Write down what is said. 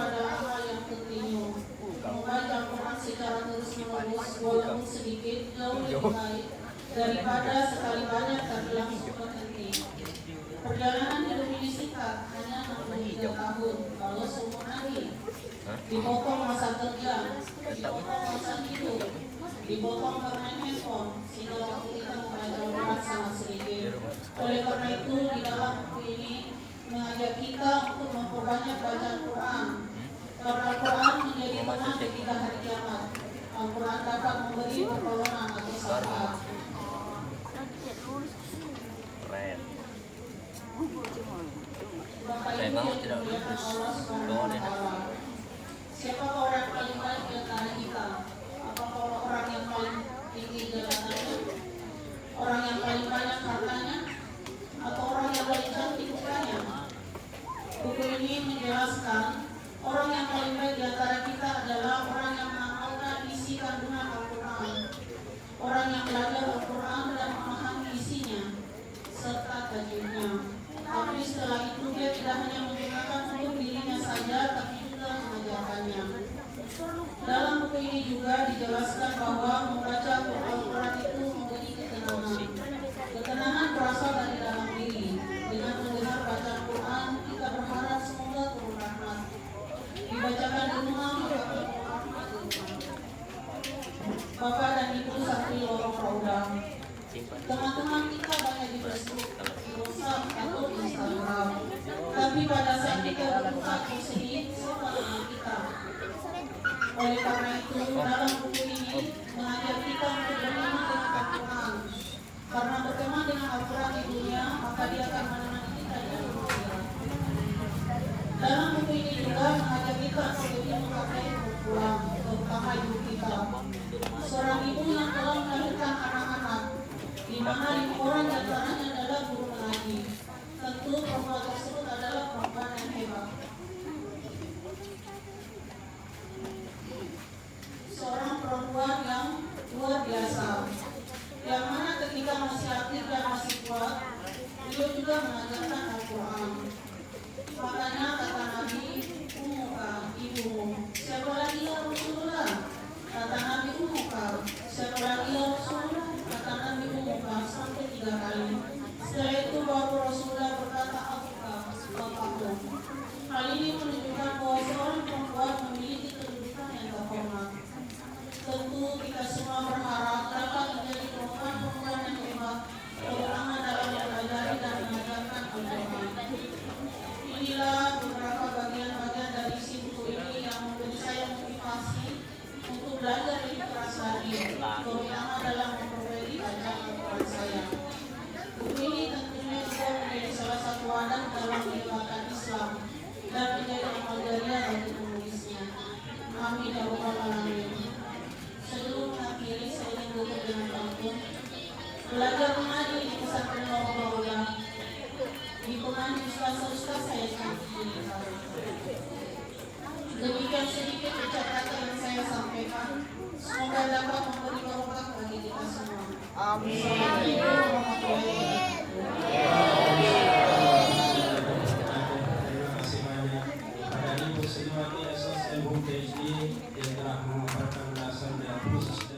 adalah hal yang kontinu. Membaca Al-Quran secara terus-menerus walaupun sedikit jauh lebih baik daripada sekali banyak tapi langsung berhenti. Perjalanan hidup ini singkat, hanya 63 tahun. Kalau seumur Nabi dipotong masa kerja, dipotong masa hidup, dipotong karena handphone, sehingga waktu kita membaca Al-Quran sangat sedikit. Oleh karena itu di dalam buku ini mengajak kita untuk memperbanyak baca Al-Quran. Karena Al-Quran menjadi teman ketika hari kiamat. Al-Quran dapat memberi pertolongan atau syafaat. Keren. Bapak Saya Ibu mau yang tidak dimuliakan lulus. Allah Subhanahu Doa wa deh. Ta'ala. Siapakah orang yang paling baik di antara kita? Apakah orang yang paling tinggi jabatannya? Orang yang paling banyak hartanya? Atau orang yang paling cantik mukanya? Buku ini menjelaskan orang yang paling baik di antara kita adalah orang yang mengamalkan isi kandungan Al-Quran. Orang yang belajar Al-Quran dan memahami isinya serta tajwidnya. Tapi setelah itu dia tidak hanya menggunakan untuk dirinya saja, tapi juga mengajarkannya. Dalam buku ini juga dijelaskan bahwa membaca Al-Quran itu memberi ketenangan. Ketenangan berasal dari dalam diri. Dengan mendengar baca Al-Quran, kita berharap semoga turun rahmat. Dibacakan di rumah, maka Al-Quran turun. Bapak dan Ibu santri lorong Raudah, teman-teman kita banyak di Facebook, di WhatsApp atau di Instagram. Tapi pada saat kita berbuka sedih, siapa teman kita? Oleh karena itu, dalam buku ini mengajak kita untuk berteman dengan Al-Quran. Karena berteman dengan Al-Quran di dunia, maka dia akan menemani kita di akhirat. Dalam buku ini juga mengajak kita untuk lebih menghargai perempuan, terutama ibu kita. Seorang ibu yang telah melahirkan anak-anak, di mana 5 orang di antaranya adalah guru mengaji. Tentu perempuan tersebut adalah perempuan yang hebat. Seorang perempuan yang luar biasa, yang mana ketika masih aktif dan masih kuat, beliau juga mengajarkan Al-Quran. Makanya kata Nabi, Ummuka, ibumu. Siapa lagi ya Rasulullah? Kata Nabi, Ummuka. Siapa lagi ya Rasulullah? Kata Nabi, Ummuka, sampai 3 kali. Setelah itu baru Rasulullah berkata, Abuka, bapakku. Hal ini menunjukkan bahwa seorang perempuan memiliki kedudukan yang terhormat. Tentu kita semua berharap dapat menjadi perempuan-perempuan yang hebat, terutama dalam mempelajari dan mengajarkan Al-Quran. Inilah beberapa bagian-bagian dari isi buku ini yang memberi saya motivasi untuk belajar lebih keras lagi, terutama dalam memperbaiki bacaan Al-Quran saya. Buku ini tentunya juga menjadi salah satu wadah dalam menyebarkan Islam dan menjadi amal jariah bagi penulisnya. Amin ya rabbal alamin. Sebelum mengakhiri, saya ingin tutup dengan pantun. Belajar mengaji di pesantren Lorong Raudah, ditemani ustaz-ustaz saya sendiri. Demikian sedikit ucapan yang saya sampaikan. Semoga dapat memberi barokah bagi kita semua. Amin. Assalamualaikum warahmatullahi wabarakatuh. Ibu PhD yang telah mengabarkan ulasan dan khusus